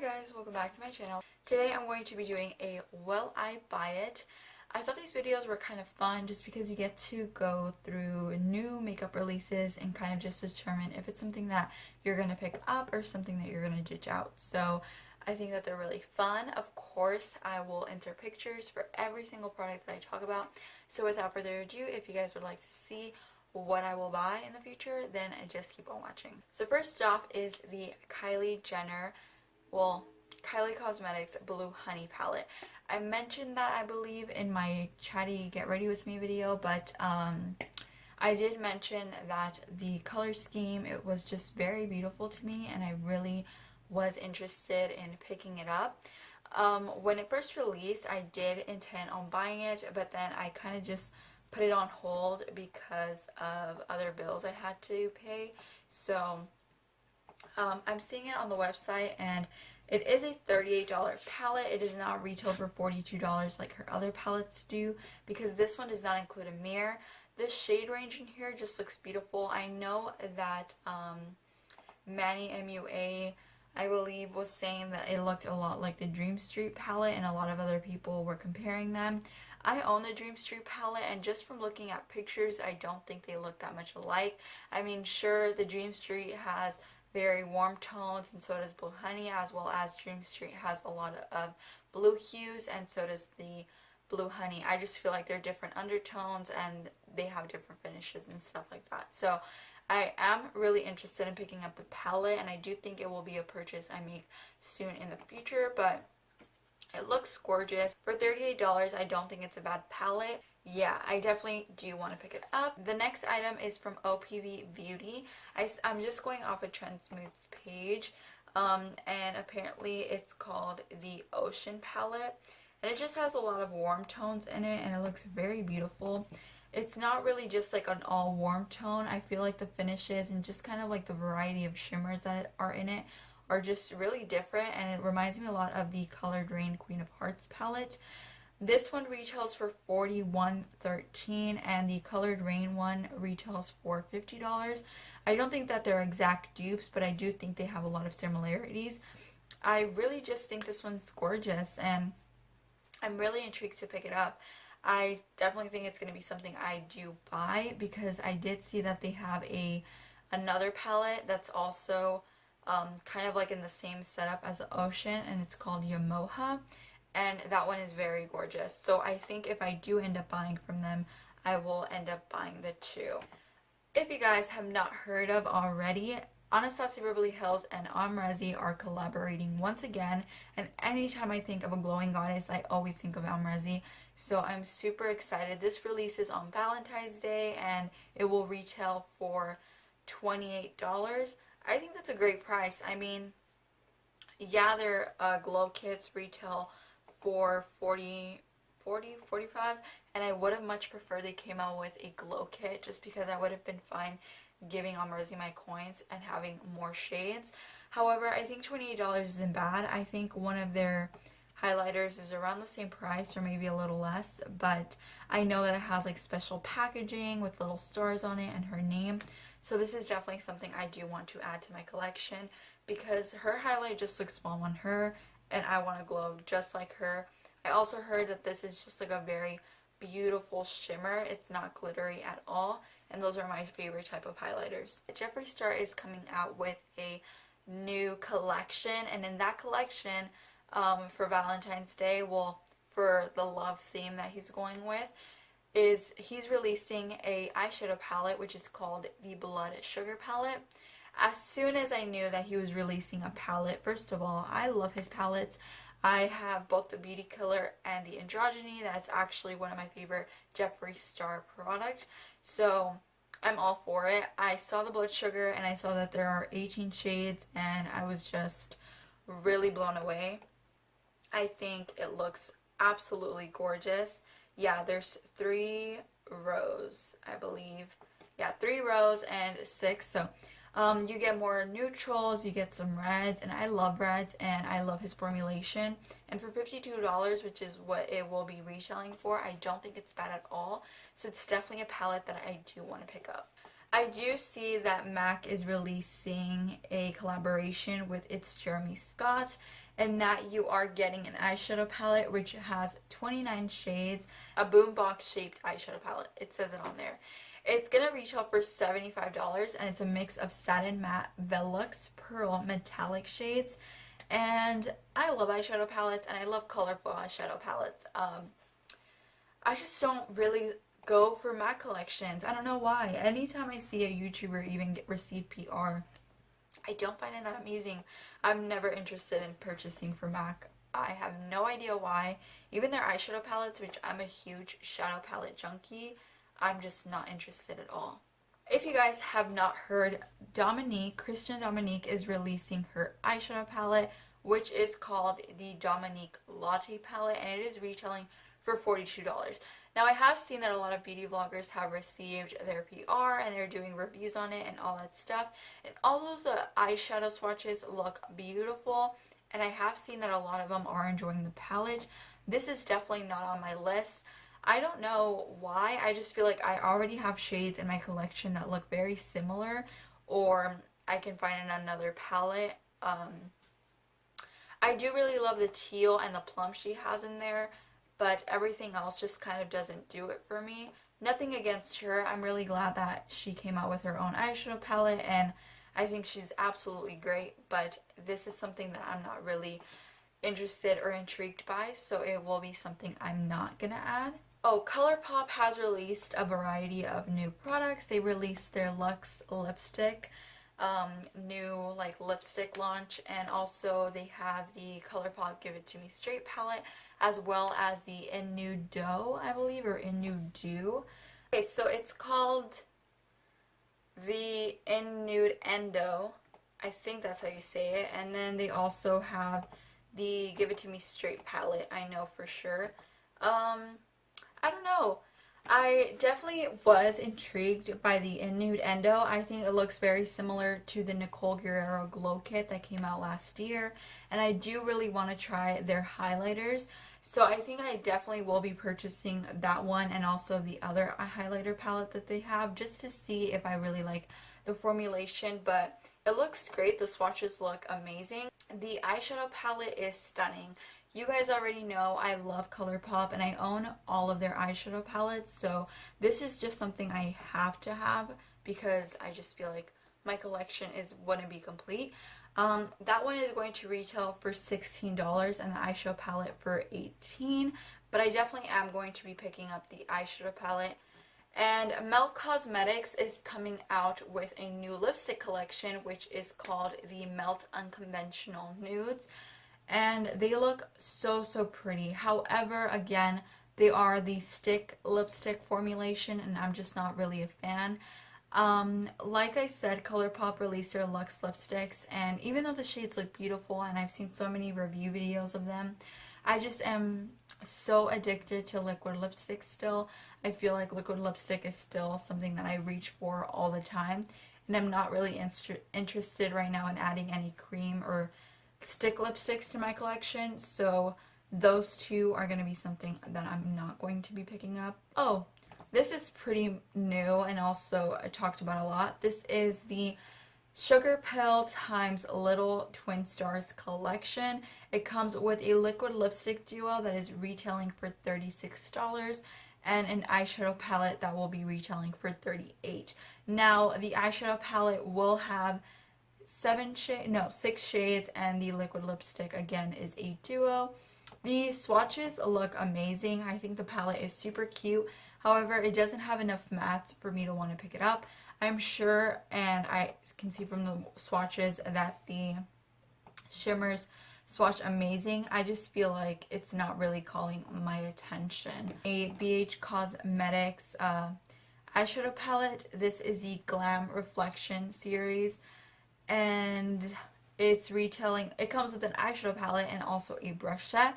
guys, welcome back to my channel. Today I'm going to be doing a Will I Buy It. I thought these videos were kind of fun just because you get to go through new makeup releases and kind of just determine if it's something that you're going to pick up or something that you're going to ditch out. So I think that they're really fun. Of course, I will enter pictures for every single product that I talk about. So without further ado, if you guys would like to see what I will buy in the future, then just keep on watching. So first off is the Kylie Cosmetics Blue Honey Palette. I mentioned that, I believe, in my Chatty Get Ready With Me video, but I did mention that the color scheme, it was just very beautiful to me, and I really was interested in picking it up. When it first released, I did intend on buying it, but then I kind of just put it on hold because of other bills I had to pay. So I'm seeing it on the website, and it is a $38 palette. It does not retail for $42 like her other palettes do, because this one does not include a mirror. This shade range in here just looks beautiful. I know that Manny MUA, I believe, was saying that it looked a lot like the Dream Street palette, and a lot of other people were comparing them. I own the Dream Street palette, and just from looking at pictures, I don't think they look that much alike. I mean, sure, the Dream Street has very warm tones, and so does Blue Honey, as well as Dream Street has a lot of blue hues, and so does the Blue Honey. I just feel like they're different undertones, and they have different finishes and stuff like that. So I am really interested in picking up the palette, and I do think it will be a purchase I make soon in the future, but it looks gorgeous. For $38, I don't think it's a bad palette. Yeah, I definitely do want to pick it up. The next item is from Opv Beauty. I'm just going off a Trendsmooth's page, and apparently it's called the Oshun palette, and it just has a lot of warm tones in it, and it looks very beautiful. It's not really just like an all warm tone. I feel like the finishes and just kind of like the variety of shimmers that are in it are just really different, and it reminds me a lot of the Colored Rain Queen of Hearts palette. This one retails for $41.13, and the Colored Rain one retails for $50. I don't think that they're exact dupes, but I do think they have a lot of similarities. I really just think this one's gorgeous, and I'm really intrigued to pick it up. I definitely think it's going to be something I do buy, because I did see that they have another palette that's also kind of like in the same setup as the Oshun, and it's called Yemoja, and that one is very gorgeous. So I think if I do end up buying from them, I will end up buying the two. If you guys have not heard of already, Anastasia, Beverly Hills, and Amrezy are collaborating once again, and anytime I think of a glowing goddess, I always think of Amrezy. So I'm super excited. This releases on Valentine's Day, and it will retail for $28. I think that's a great price. I mean, yeah, their glow kits retail for $45, and I would have much preferred they came out with a glow kit, just because I would have been fine giving Amrezy my coins and having more shades. However, I think $28 isn't bad. I think one of their highlighters is around the same price, or maybe a little less, but I know that it has like special packaging with little stars on it and her name. So this is definitely something I do want to add to my collection, because her highlight just looks small on her, and I want to glow just like her. I also heard that this is just like a very beautiful shimmer. It's not glittery at all, and those are my favorite type of highlighters. Jeffree Star is coming out with a new collection, and in that collection, for Valentine's Day, well, for the love theme that he's going with, is he's releasing a eyeshadow palette, which is called the Blood Sugar palette. As soon as I knew that he was releasing a palette, first of all, I love his palettes. I have both the Beauty Killer and the Androgyny. That's actually one of my favorite Jeffree Star products. So I'm all for it. I saw the Blood Sugar, and I saw that there are 18 shades, and I was just really blown away. I think it looks absolutely gorgeous. Yeah, there's 3 rows, I believe. Yeah, 3 rows and 6. So you get more neutrals, you get some reds, and I love reds, and I love his formulation. And for $52, which is what it will be retailing for, I don't think it's bad at all. So it's definitely a palette that I do want to pick up. I do see that MAC is releasing a collaboration with ItsJeremyScott, and that you are getting an eyeshadow palette which has 29 shades, a boombox shaped eyeshadow palette. It says it on there. It's gonna retail for $75, and it's a mix of satin matte, Velux, pearl, metallic shades. And I love eyeshadow palettes, and I love colorful eyeshadow palettes. I just don't really go for MAC collections. I don't know why. Anytime I see a YouTuber even receive PR, I don't find it that amusing. I'm never interested in purchasing for MAC. I have no idea why. Even their eyeshadow palettes, which I'm a huge shadow palette junkie, I'm just not interested at all. If you guys have not heard, Christian Dominique is releasing her eyeshadow palette, which is called the Dominique Latte palette, and it is retailing for $42. Now, I have seen that a lot of beauty vloggers have received their PR and they're doing reviews on it and all that stuff. And all of the eyeshadow swatches look beautiful, and I have seen that a lot of them are enjoying the palette. This is definitely not on my list. I don't know why. I just feel like I already have shades in my collection that look very similar, or I can find another palette. I do really love the teal and the plum she has in there, but everything else just kind of doesn't do it for me. Nothing against her. I'm really glad that she came out with her own eyeshadow palette, and I think she's absolutely great, but this is something that I'm not really interested or intrigued by, so it will be something I'm not gonna add. Oh, Colourpop has released a variety of new products. They released their Luxe lipstick, new like lipstick launch, and also they have the Colourpop Give It To Me Straight palette, as well as the In.Nude.Endo, I believe, or In.Nude.Do. Okay, so it's called the In.Nude.Endo. I think that's how you say it. And then they also have the Give It To Me Straight palette, I know for sure. I don't know. I definitely was intrigued by the In.Nude.Endo. I think it looks very similar to the Nicole Guerrero Glow Kit that came out last year. And I do really want to try their highlighters. So I think I definitely will be purchasing that one and also the other highlighter palette that they have, just to see if I really like the formulation. But it looks great. The swatches look amazing. The eyeshadow palette is stunning. You guys already know I love Colourpop, and I own all of their eyeshadow palettes, so this is just something I have to have because I just feel like my collection wouldn't be complete. That one is going to retail for $16 and the eyeshadow palette for $18, but I definitely am going to be picking up the eyeshadow palette. And Mel Cosmetics is coming out with a new lipstick collection, which is called the Melt Unconventional Nudes. And they look so pretty. However, again, they are the stick lipstick formulation, and I'm just not really a fan. Like I said, Colourpop released their Luxe lipsticks, and even though the shades look beautiful and I've seen so many review videos of them, I just am so addicted to liquid lipstick still. I feel like liquid lipstick is still something that I reach for all the time, and I'm not really interested right now in adding any cream or stick lipsticks to my collection, so those two are going to be something that I'm not going to be picking up. Oh, this is pretty new and also talked about a lot. This is the Sugarpill times Little Twin Stars collection. It comes with a liquid lipstick duo that is retailing for $36 and an eyeshadow palette that will be retailing for $38. Now, the eyeshadow palette will have 6 shades, and the liquid lipstick again is a duo. The swatches look amazing. I think the palette is super cute. However, it doesn't have enough mattes for me to want to pick it up. I'm sure, and I can see from the swatches, that the shimmers swatch amazing. I just feel like it's not really calling my attention. A BH Cosmetics eyeshadow palette. This is the Glam Reflection series, and it's retailing. It comes with an eyeshadow palette and also a brush set.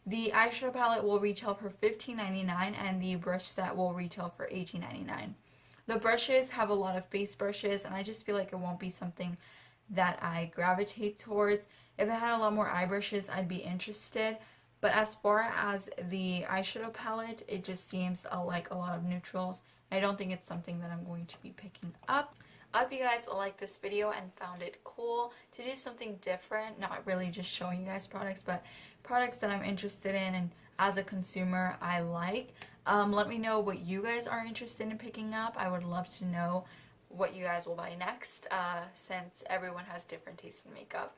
The eyeshadow palette will retail for $15.99 and the brush set will retail for $18.99. The brushes have a lot of base brushes, and I just feel like it won't be something that I gravitate towards. If it had a lot more eye brushes, I'd be interested. But as far as the eyeshadow palette, it just seems like a lot of neutrals I don't think it's something that I'm going to be picking up. I hope you guys liked this video and found it cool to do something different, not really just showing you guys products, but products that I'm interested in and as a consumer I like. Let me know what you guys are interested in picking up. I would love to know what you guys will buy next, since everyone has different tastes in makeup.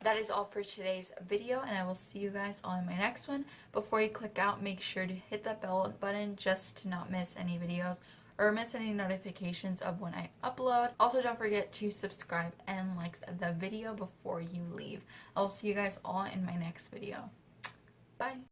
That is all for today's video, and I will see you guys on my next one. Before you click out, make sure to hit that bell button just to not miss any videos or miss any notifications of when I upload. Also, don't forget to subscribe and like the video before you leave. I'll see you guys all in my next video. Bye!